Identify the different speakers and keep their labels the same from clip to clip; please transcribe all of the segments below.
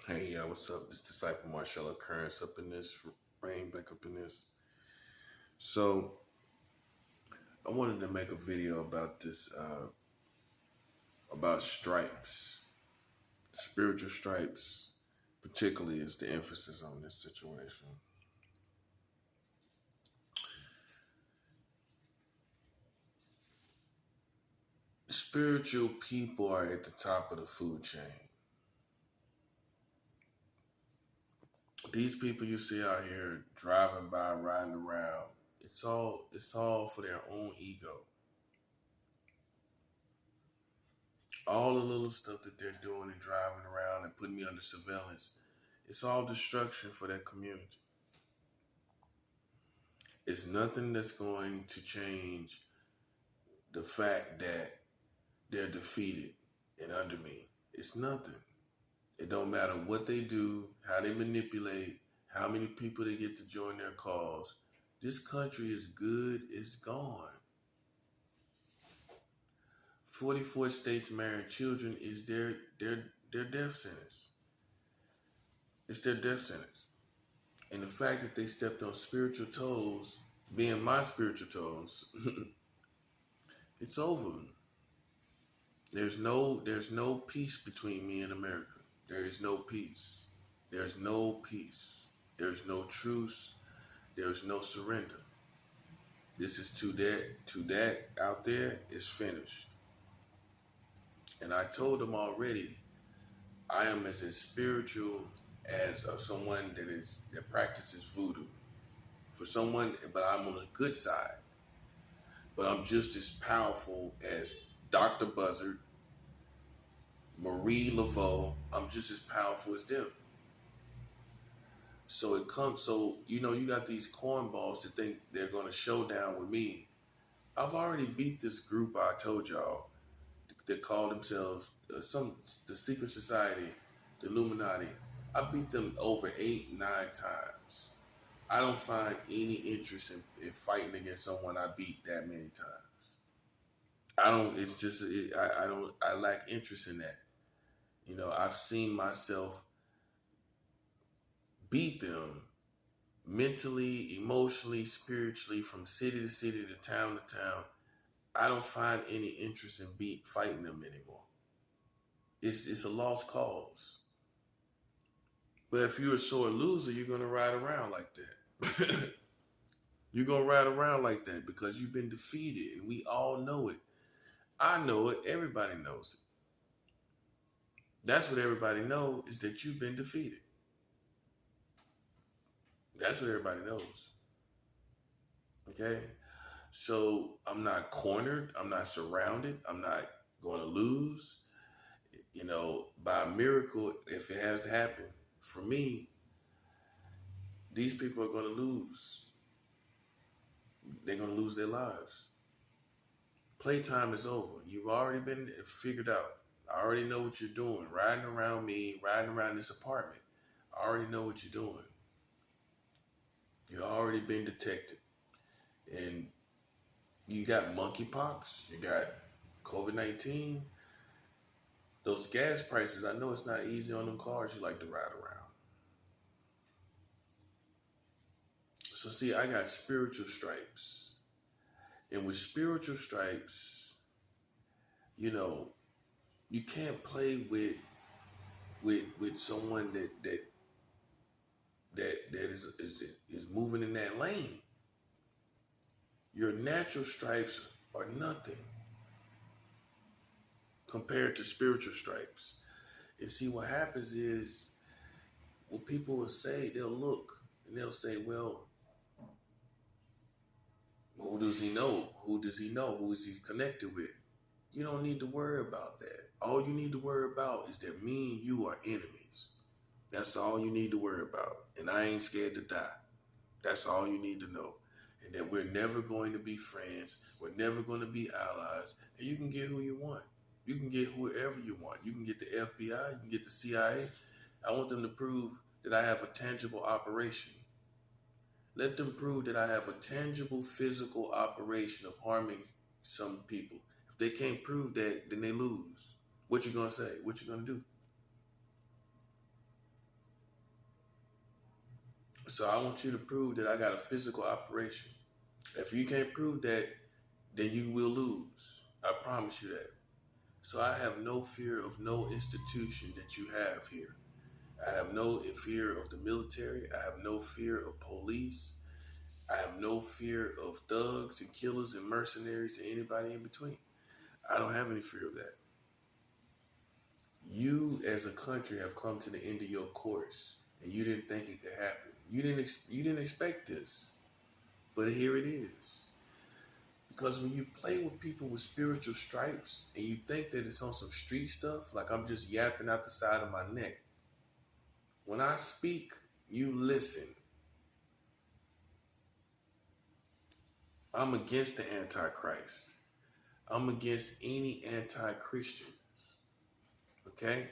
Speaker 1: Hey, what's up? This disciple Marshall Occurrence up in this, rain back up in this. So I wanted to make a video about this, about stripes, spiritual stripes, particularly is the emphasis on this situation. Spiritual people are at the top of the food chain. These people you see out here driving by, riding around, it's all for their own ego. All the little stuff that they're doing and driving around and putting me under surveillance, it's all destruction for their community. It's nothing that's going to change the fact that they're defeated and under me. It's nothing. It don't matter what they do, how they manipulate, how many people they get to join their cause. This country is good, it's gone. 44 states marrying children is their death sentence. It's their death sentence. And the fact that they stepped on spiritual toes, being my spiritual toes, it's over. There's no peace between me and America. There is no peace. There's no peace. There's no truce. There's no surrender. This is to that out there is finished. And I told them already, I am as spiritual as someone that practices voodoo. For someone, but I'm on the good side. But I'm just as powerful as Dr. Buzzard, Marie Laveau. I'm just as powerful as them. So you got these cornballs that think they're going to show down with me. I've already beat this group I told y'all that call themselves the secret society, the Illuminati. I beat them over 8, 9 times. I don't find any interest in fighting against someone I beat that many times. I don't. It's just I don't. I lack interest in that. I've seen myself beat them mentally, emotionally, spiritually, from city to city, to town to town. I don't find any interest in fighting them anymore. It's a lost cause. But if you're a sore loser, you're gonna ride around like that. You're gonna ride around like that because you've been defeated, and we all know it. I know it. Everybody knows it. That's what everybody knows, is that you've been defeated. That's what everybody knows. Okay? So I'm not cornered. I'm not surrounded. I'm not going to lose. By a miracle, if it has to happen, for me, these people are going to lose. They're going to lose their lives. Playtime is over. You've already been figured out. I already know what you're doing. Riding around me, riding around this apartment. I already know what you're doing. You've already been detected. And you got monkeypox. You got COVID-19. Those gas prices, I know it's not easy on them cars you like to ride around. So see, I got spiritual stripes. And with spiritual stripes, you can't play with someone that is moving in that lane. Your natural stripes are nothing compared to spiritual stripes. And see, what happens is, what people will say, they'll look and they'll say, well, who does he know? Who does he know? Who is he connected with? You don't need to worry about that. All you need to worry about is that me and you are enemies. That's all you need to worry about. And I ain't scared to die. That's all you need to know. And that we're never going to be friends. We're never going to be allies. And you can get who you want. You can get whoever you want. You can get the FBI. You can get the CIA. I want them to prove that I have a tangible operation. Let them prove that I have a tangible physical operation of harming some people. If they can't prove that, then they lose. What you gonna say? What you gonna do? So I want you to prove that I got a physical operation. If you can't prove that, then you will lose. I promise you that. So I have no fear of no institution that you have here. I have no fear of the military. I have no fear of police. I have no fear of thugs and killers and mercenaries and anybody in between. I don't have any fear of that. You, as a country, have come to the end of your course, and you didn't think it could happen. You didn't expect this, but here it is. Because when you play with people with spiritual stripes and you think that it's on some street stuff, like I'm just yapping out the side of my neck, when I speak, you listen. I'm against the Antichrist. I'm against any anti-Christian. Okay?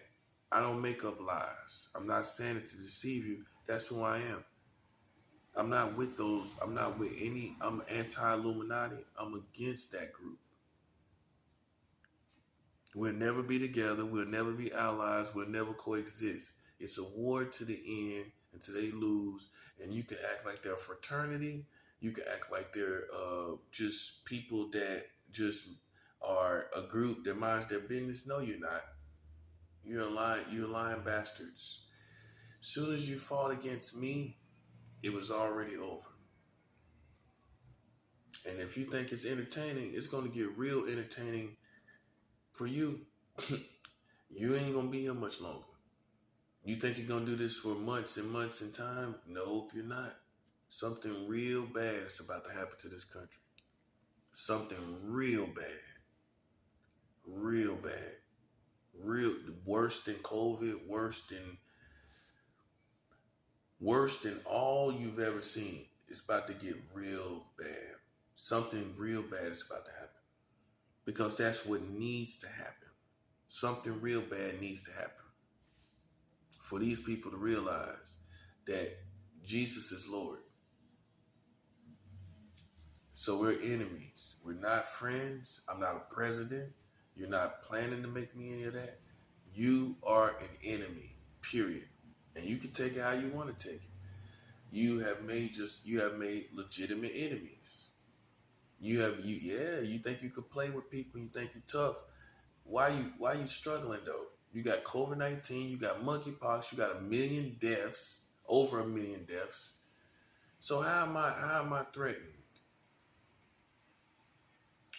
Speaker 1: I don't make up lies. I'm not saying it to deceive you. That's who I am. I'm not with those. I'm not with any. I'm anti-Illuminati. I'm against that group. We'll never be together. We'll never be allies. We'll never coexist. It's a war to the end until they lose. And you can act like they're a fraternity. You can act like they're just people that just are a group that minds their business. No, you're not. You're lying bastards. Soon as you fought against me, it was already over. And if you think it's entertaining, it's going to get real entertaining for you. You ain't going to be here much longer. You think you're going to do this for months and months in time? Nope, you're not. Something real bad is about to happen to this country. Something real bad. Real bad. Real worse than COVID, worse than all you've ever seen. It's about to get real bad. Something real bad is about to happen. Because that's what needs to happen. Something real bad needs to happen. For these people to realize that Jesus is Lord. So we're enemies. We're not friends. I'm not a president. You're not planning to make me any of that. You are an enemy, period. And you can take it how you want to take it. You have made legitimate enemies. You think you could play with people, you think you're tough. Why you struggling though? You got COVID-19, you got monkeypox, you got 1 million deaths, over 1 million deaths. So how am I threatened?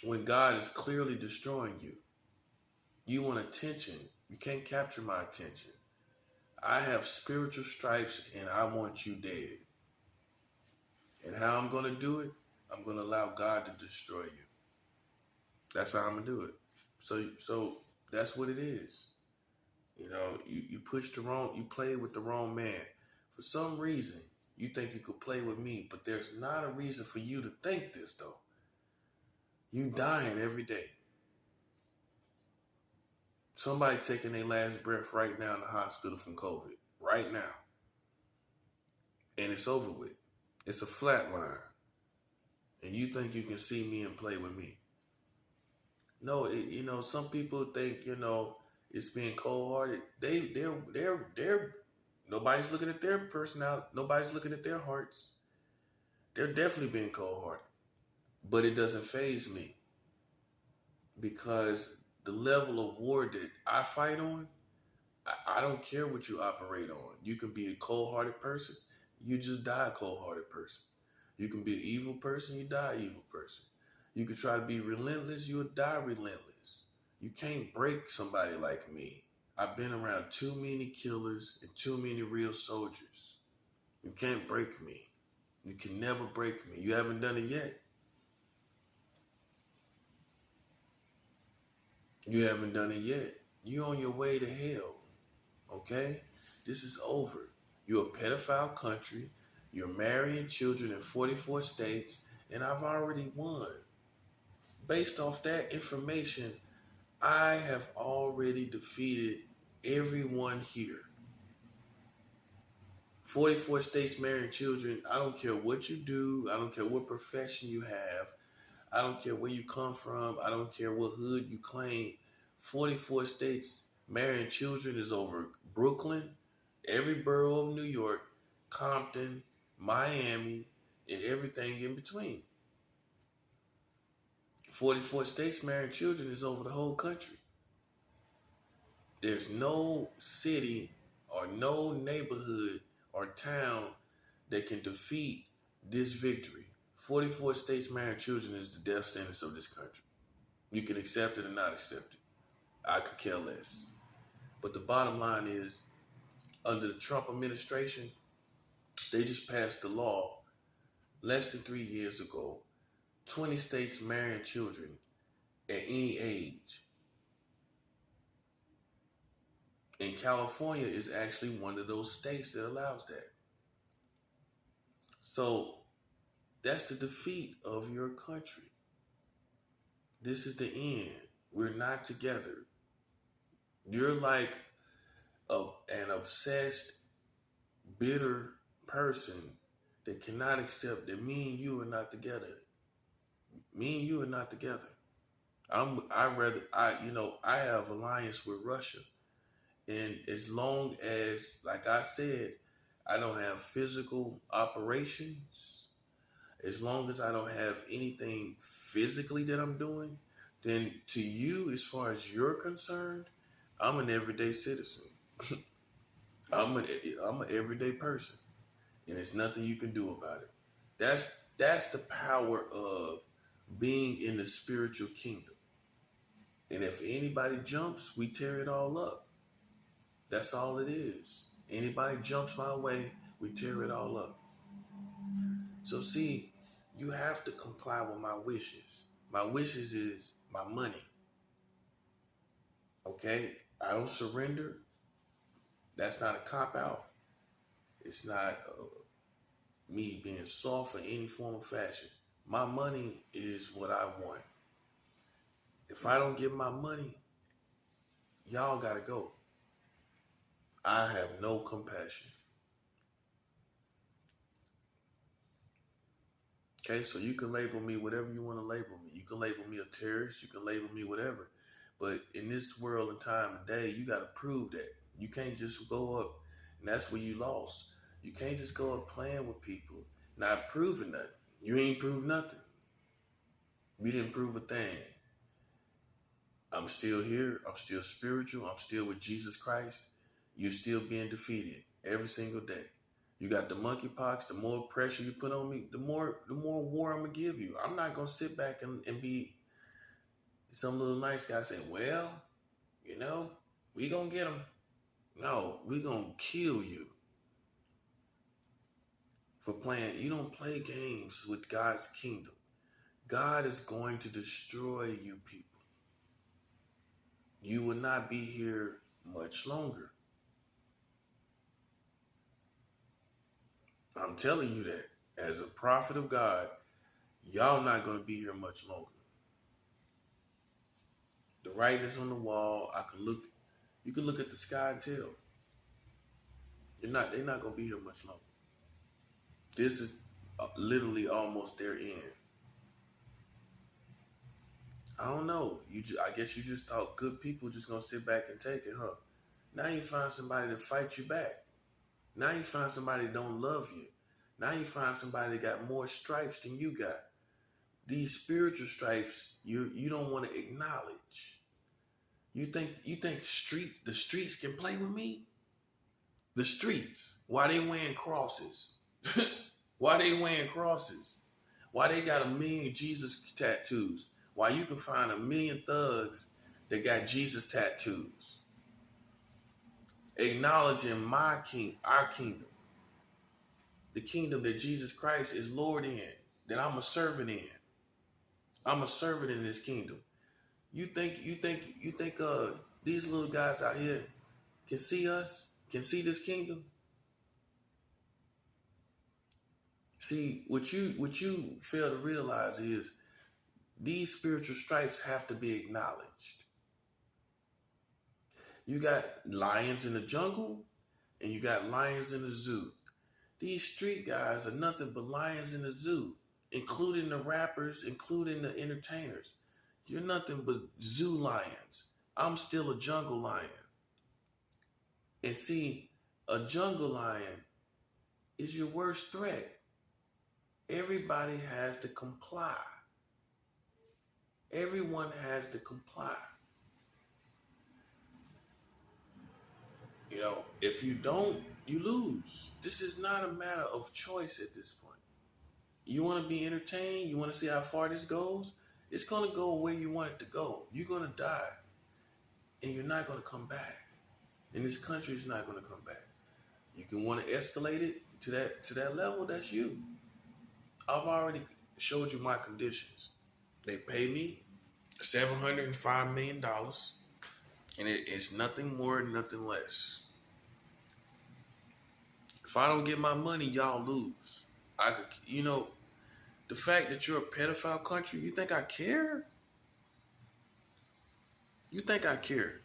Speaker 1: When God is clearly destroying you. You want attention. You can't capture my attention. I have spiritual stripes and I want you dead. And how I'm going to do it? I'm going to allow God to destroy you. That's how I'm going to do it. So that's what it is. You know, you play with the wrong man. For some reason, you think you could play with me, but there's not a reason for you to think this though. You dying every day. Somebody taking their last breath right now in the hospital from COVID. Right now. And it's over with. It's a flat line. And you think you can see me and play with me. No, some people think, it's being cold-hearted. They're nobody's looking at their personality. Nobody's looking at their hearts. They're definitely being cold-hearted. But it doesn't faze me. Because the level of war that I fight on, I don't care what you operate on. You can be a cold-hearted person, you just die a cold-hearted person. You can be an evil person, you die an evil person. You can try to be relentless, you'll die relentless. You can't break somebody like me. I've been around too many killers and too many real soldiers. You can't break me. You can never break me. You haven't done it yet. You haven't done it yet. You're on your way to hell. Okay? This is over. You're a pedophile country. You're marrying children in 44 states. And I've already won. Based off that information, I have already defeated everyone here. 44 states marrying children. I don't care what you do. I don't care what profession you have. I don't care where you come from. I don't care what hood you claim. 44 states marrying children is over Brooklyn, every borough of New York, Compton, Miami, and everything in between. 44 states marrying children is over the whole country. There's no city or no neighborhood or town that can defeat this victory. 44 states marrying children is the death sentence of this country. You can accept it or not accept it. I could care less. But the bottom line is, under the Trump administration, they just passed the law less than 3 years ago. 20 states marrying children at any age. And California is actually one of those states that allows that. So that's the defeat of your country. This is the end. We're not together. You're like an obsessed, bitter person that cannot accept that me and you are not together. Me and you are not together. I have alliance with Russia. And as long as, like I said, I don't have physical operations, as long as I don't have anything physically that I'm doing, then to you, as far as you're concerned, I'm an everyday citizen. I'm an everyday person, and there's nothing you can do about it. That's the power of being in the spiritual kingdom. And if anybody jumps, we tear it all up. That's all it is. Anybody jumps my way, we tear it all up. So see, you have to comply with my wishes. My wishes is my money. Okay? I don't surrender. That's not a cop-out. It's not me being soft in any form of fashion. My money is what I want. If I don't get my money, y'all gotta go. I have no compassion. Okay, so you can label me whatever you want to label me. You can label me a terrorist. You can label me whatever. But in this world and time and day, you got to prove that. You can't just go up, and that's where you lost. You can't just go up playing with people, not proving nothing. You ain't proved nothing. We didn't prove a thing. I'm still here. I'm still spiritual. I'm still with Jesus Christ. You're still being defeated every single day. You got the monkeypox. The more pressure you put on me, the more war I'm gonna give you. I'm not gonna sit back and be some little nice guy saying, well, we gonna get him. No, we gonna kill you for playing. You don't play games with God's kingdom. God is going to destroy you people. You will not be here much longer. I'm telling you that. As a prophet of God, y'all not going to be here much longer. The writing is on the wall. You can look at the sky and tell. They're not going to be here much longer. This is literally almost their end. I don't know. I guess you just thought good people just going to sit back and take it, huh? Now you find somebody to fight you back. Now you find somebody that don't love you. Now you find somebody that got more stripes than you got. These spiritual stripes you don't want to acknowledge. You think the streets can play with me? The streets. Why they wearing crosses? Why they wearing crosses? Why they got 1 million Jesus tattoos? Why you can find 1 million thugs that got Jesus tattoos? Acknowledging our kingdom. The kingdom that Jesus Christ is Lord in, that I'm a servant in. I'm a servant in this kingdom. You think these little guys out here can see us? Can see this kingdom? See, what you fail to realize is these spiritual stripes have to be acknowledged. You got lions in the jungle and you got lions in the zoo. These street guys are nothing but lions in the zoo, including the rappers, including the entertainers. You're nothing but zoo lions. I'm still a jungle lion. And see, a jungle lion is your worst threat. Everybody has to comply. Everyone has to comply. You know, if you don't, you lose. This is not a matter of choice at this point. You want to be entertained? You want to see how far this goes? It's going to go where you want it to go. You're going to die, and you're not going to come back. And this country is not going to come back. You can want to escalate it to that level. That's you. I've already showed you my conditions. They pay me $705 million, and it's nothing more, nothing less. If I don't get my money, y'all lose. I could, you know, the fact that you're a pedophile country, you think I care? You think I care?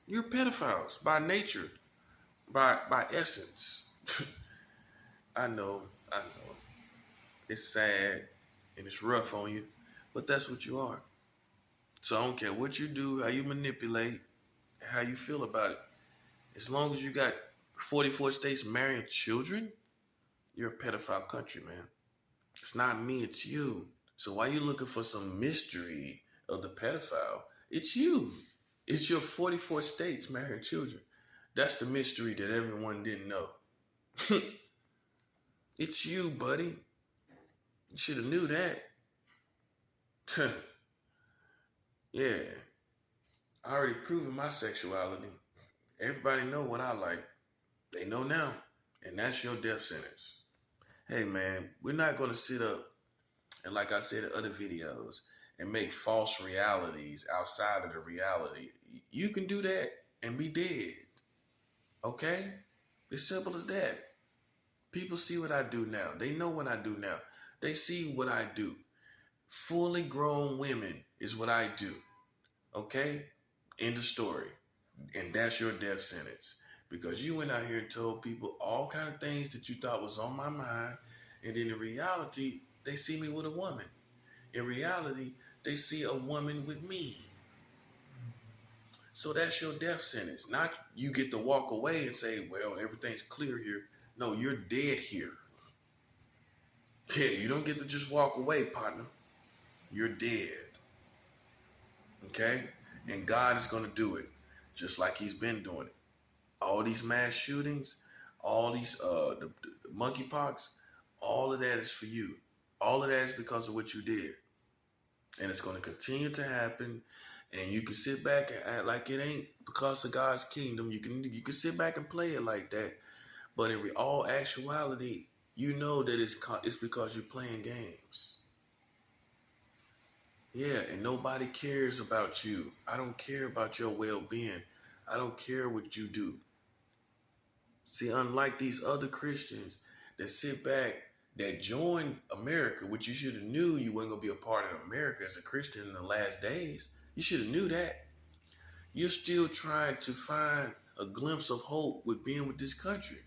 Speaker 1: You're pedophiles by nature, by essence. I know. It's sad and it's rough on you, but that's what you are. So I don't care what you do, how you manipulate, how you feel about it. As long as you got 44 states marrying children, you're a pedophile country, man. It's not me, it's you. So why you looking for some mystery of the pedophile? It's you. It's your 44 states marrying children. That's the mystery that everyone didn't know. It's you, buddy. You should have knew that. Yeah. I already proven my sexuality. Everybody know what I like. They know now. And that's your death sentence. Hey, man, we're not going to sit up and, like I said in other videos, and make false realities outside of the reality. You can do that and be dead. Okay? It's simple as that. People see what I do now. They know what I do now. They see what I do. Fully grown women is what I do. Okay? End of story. And that's your death sentence. Because you went out here and told people all kind of things that you thought was on my mind. And then in reality, they see me with a woman. In reality, they see a woman with me. So that's your death sentence. Not you get to walk away and say, well, everything's clear here. No, you're dead here. Yeah, you don't get to just walk away, partner. You're dead. Okay? And God is going to do it just like he's been doing it. All these mass shootings, all these the monkeypox, all of that is for you. All of that is because of what you did. And it's going to continue to happen. And you can sit back and act like it ain't because of God's kingdom. You can sit back and play it like that. But in all actuality, you know that it's because you're playing games. Yeah, and nobody cares about you. I don't care about your well-being. I don't care what you do. See, unlike these other Christians that sit back, that join America, which you should have knew you weren't going to be a part of America as a Christian in the last days. You should have knew that. You're still trying to find a glimpse of hope with being with this country.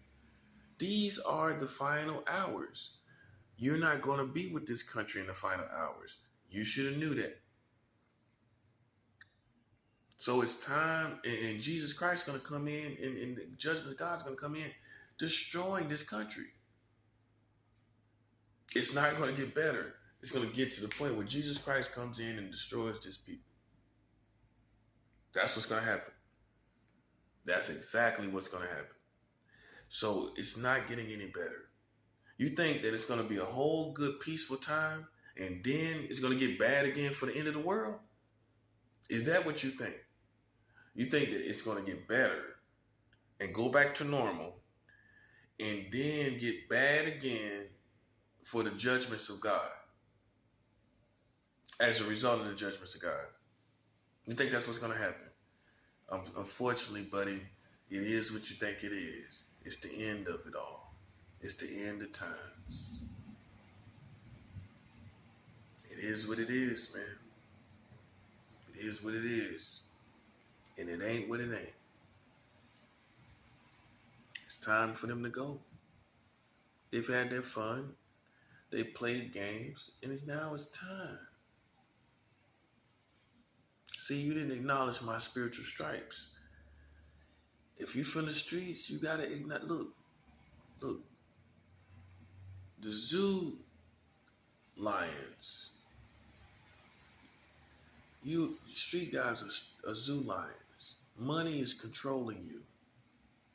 Speaker 1: These are the final hours. You're not going to be with this country in the final hours. You should have knew that. So it's time, and Jesus Christ is going to come in, and the judgment of God is going to come in, destroying this country. It's not going to get better. It's going to get to the point where Jesus Christ comes in and destroys this people. That's what's going to happen. That's exactly what's going to happen. So it's not getting any better. You think that it's going to be a whole good peaceful time and then it's going to get bad again for the end of the world? Is that what you think? You think that it's going to get better and go back to normal and then get bad again for the judgments of God as a result of the judgments of God? You think that's what's going to happen? Unfortunately, buddy, it is what you think it is. It's the end of it all. It's the end of times. It is what it is, man. It is what it is. And it ain't what it ain't. It's time for them to go. They've had their fun. They played games. And now it's time. See, you didn't acknowledge my spiritual stripes. If you from the streets, you got to acknowledge. Look. The zoo lions, you street guys are zoo lions. Money is controlling you.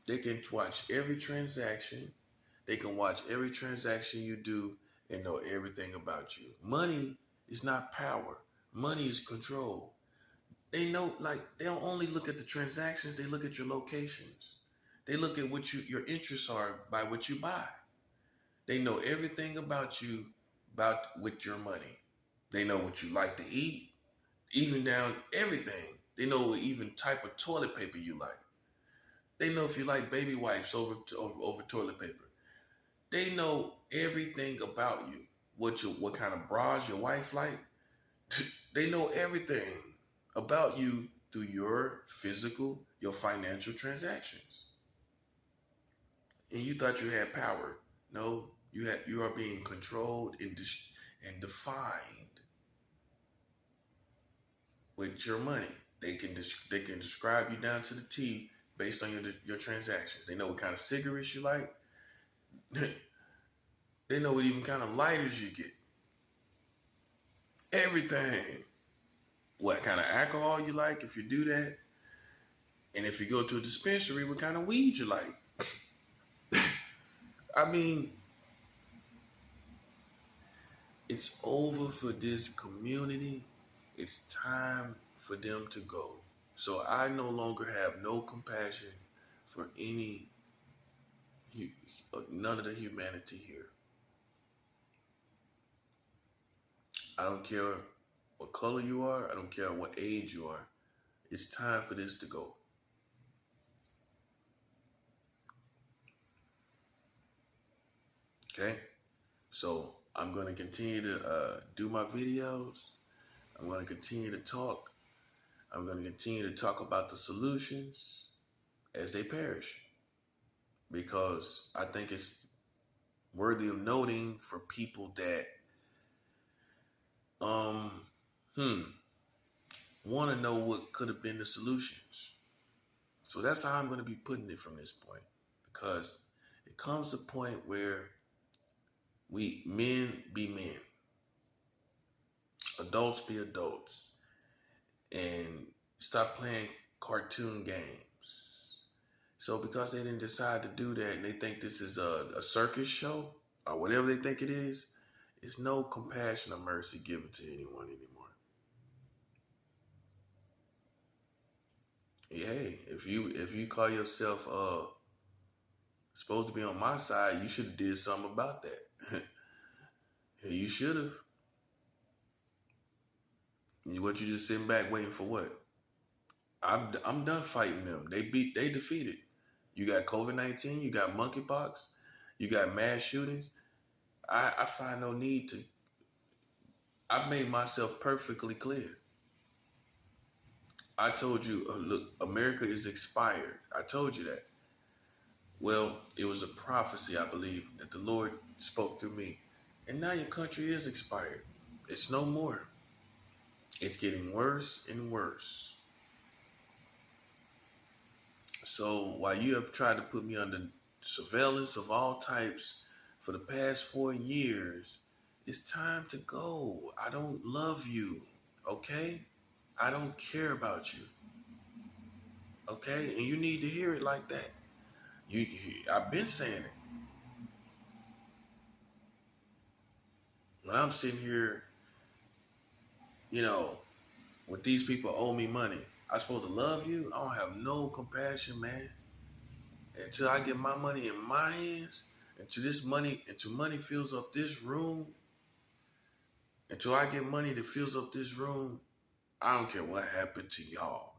Speaker 1: They can watch every transaction. They can watch every transaction you do and know everything about you. Money is not power. Money is control. They know, like, they don't only look at the transactions, they look at your locations. They look at what your interests are by what you buy. They know everything about you about with your money. They know what you like to eat, even down everything. They know what even type of toilet paper you like. They know if you like baby wipes over toilet paper. They know everything about you. What kind of bras your wife like. They know everything about you through your physical, your financial transactions. And you thought you had power. No, you are being controlled and defined with your money. They can describe you down to the T based on your transactions. They know what kind of cigarettes you like. They know what even kind of lighters you get. Everything. What kind of alcohol you like if you do that. And if you go to a dispensary, what kind of weed you like. I mean, it's over for this community. It's time for them to go. So I no longer have no compassion for none of the humanity here. I don't care what color you are. I don't care what age you are. It's time for this to go. Okay? So I'm going to continue to do my videos. I'm going to continue to talk. I'm going to continue to talk about the solutions as they perish. Because I think it's worthy of noting for people that want to know what could have been the solutions. So that's how I'm going to be putting it from this point. Because it comes a point where men be men. Adults be adults. And stop playing cartoon games. So because they didn't decide to do that and they think this is a circus show or whatever they think it is, it's no compassion or mercy given to anyone anymore. Hey, if you call yourself supposed to be on my side, you should have did something about that. You should have. What, you just sitting back waiting for what? I'm done fighting them. They defeated. You got COVID-19, you got monkeypox, you got mass shootings. I find no need to. I've made myself perfectly clear. I told you, look, America is expired. I told you that. Well, it was a prophecy, I believe, that the Lord spoke through me. And now your country is expired. It's no more. It's getting worse and worse. So while you have tried to put me under surveillance of all types for the past 4 years, it's time to go. I don't love you, okay? I don't care about you, okay? And you need to hear it like that. I've been saying it. When I'm sitting here, with these people owe me money, I'm supposed to love you? I don't have no compassion, man. Until I get my money in my hands, until money fills up this room, until I get money that fills up this room, I don't care what happened to y'all.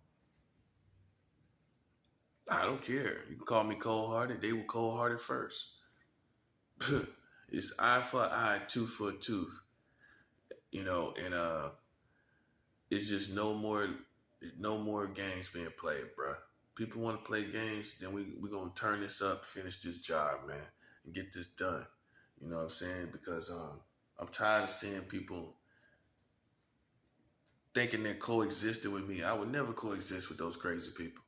Speaker 1: I don't care. You can call me cold-hearted. They were cold-hearted first. It's eye for eye, tooth for tooth. And it's just no more games being played, bruh. People want to play games, then we're going to turn this up, finish this job, man, and get this done. You know what I'm saying? Because I'm tired of seeing people thinking they're coexisting with me. I would never coexist with those crazy people.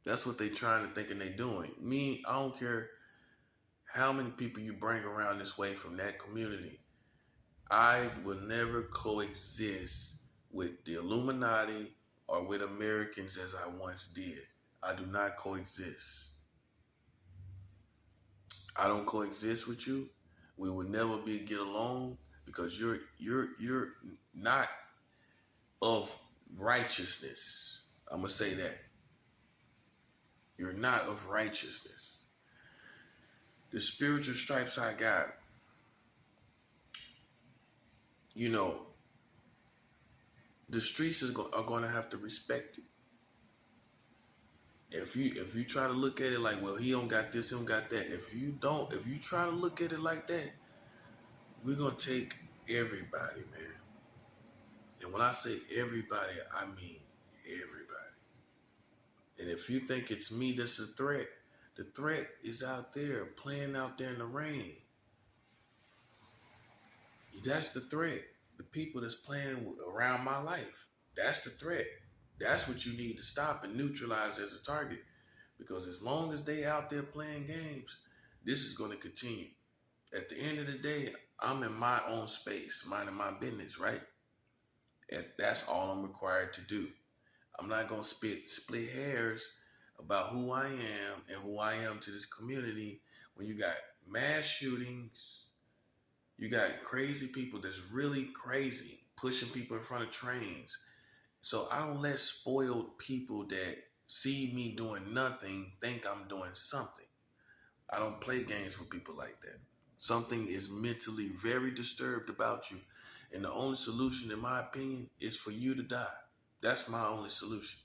Speaker 1: That's what they trying to think and they doing. Me, I don't care how many people you bring around this way from that community. I will never coexist with the Illuminati or with Americans as I once did. I do not coexist. I don't coexist with you. We will never get along because you're not of righteousness. I'm gonna say that. You're not of righteousness. The spiritual stripes I got, you know, the streets are going to have to respect it. If you try to look at it like, well, he don't got this, he don't got that. If you try to look at it like that, we're gonna take everybody, man. And when I say everybody, I mean everybody. And if you think it's me that's a threat, the threat is out there, playing out there in the rain. That's the threat. The people that's playing around my life. That's the threat. That's what you need to stop and neutralize as a target. Because as long as they out there playing games, this is going to continue. At the end of the day, I'm in my own space, minding my business, right? And that's all I'm required to do. I'm not going to split hairs about who I am and who I am to this community when you got mass shootings, you got crazy people that's really crazy, pushing people in front of trains. So I don't let spoiled people that see me doing nothing think I'm doing something. I don't play games with people like that. Something is mentally very disturbed about you. And the only solution, in my opinion, is for you to die. That's my only solution.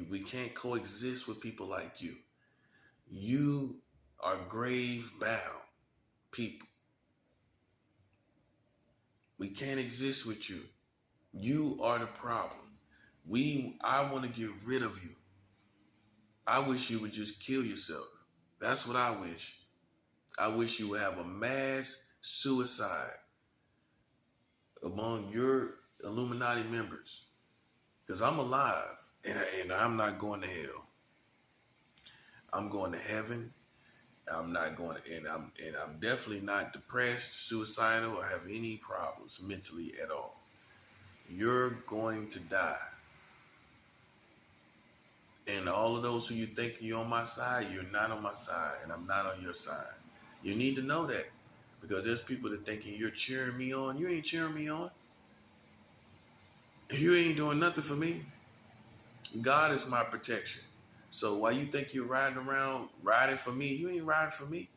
Speaker 1: We can't coexist with people like you. You are grave bound people. We can't exist with you. You are the problem. I want to get rid of you. I wish you would just kill yourself. That's what I wish. I wish you would have a mass suicide among your Illuminati members. Because I'm alive and I'm not going to hell. I'm going to heaven. I'm not going to, and I'm definitely not depressed, suicidal, or have any problems mentally at all. You're going to die. And all of those who you think you're on my side, you're not on my side, and I'm not on your side. You need to know that, because there's people that thinking you're cheering me on. You ain't cheering me on. You ain't doing nothing for me. God is my protection. So while you think you're riding around, riding for me, you ain't riding for me.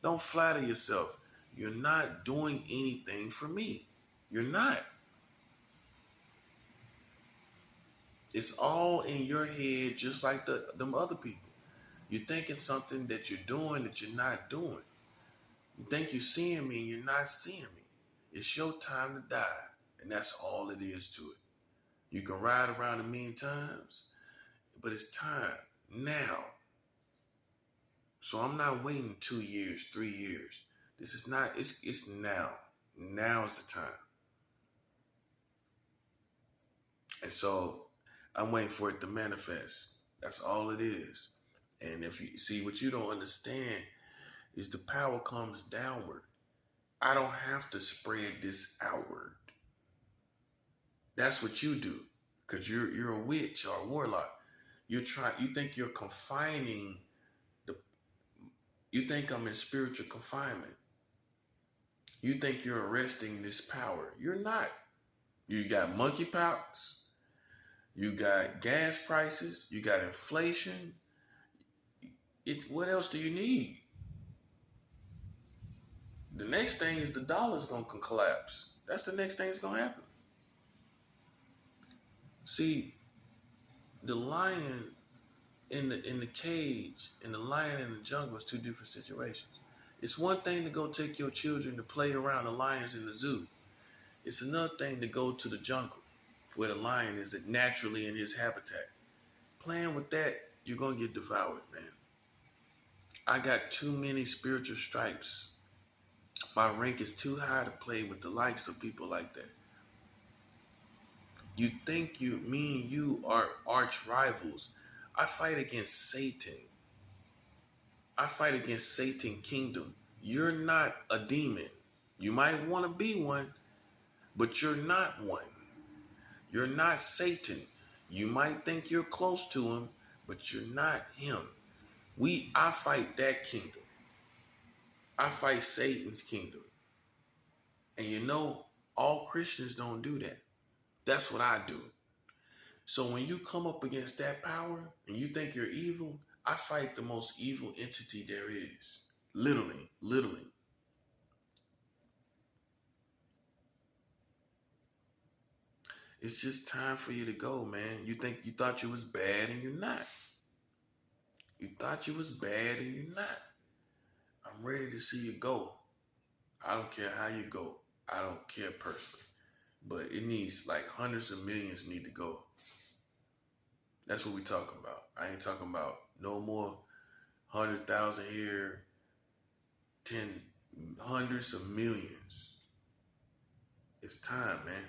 Speaker 1: Don't flatter yourself. You're not doing anything for me. You're not. It's all in your head, just like them other people. You're thinking something that you're doing that you're not doing. You think you're seeing me and you're not seeing me. It's your time to die. And that's all it is to it. You can ride around a million times, but it's time now. So I'm not waiting 2 years, 3 years. This is not, it's now. Now is the time. And so I'm waiting for it to manifest. That's all it is. And if you see, what you don't understand is the power comes downward. I don't have to spread this outward. That's what you do, because you're a witch or a warlock. You think you're confining you think I'm in spiritual confinement. You think you're arresting this power. You're not. You got monkeypox. You got gas prices. You got inflation. What else do you need? The next thing is the dollar's going to collapse. That's the next thing that's going to happen. See, the lion in the cage and the lion in the jungle is two different situations. It's one thing to go take your children to play around the lions in the zoo. It's another thing to go to the jungle where the lion is naturally in his habitat. Playing with that, you're going to get devoured, man. I got too many spiritual stripes. My rank is too high to play with the likes of people like that. You think me and you are arch rivals. I fight against Satan. I fight against Satan's kingdom. You're not a demon. You might want to be one, but you're not one. You're not Satan. You might think you're close to him, but you're not him. I fight that kingdom. I fight Satan's kingdom. And you know, all Christians don't do that. That's what I do. So when you come up against that power and you think you're evil, I fight the most evil entity there is. Literally, literally. It's just time for you to go, man. You thought you was bad and you're not. You thought you was bad and you're not. I'm ready to see you go. I don't care how you go. I don't care personally. But it needs like hundreds of millions need to go. That's what we talking about. I ain't talking about no more 100,000 here, 10 hundreds of millions. It's time, man.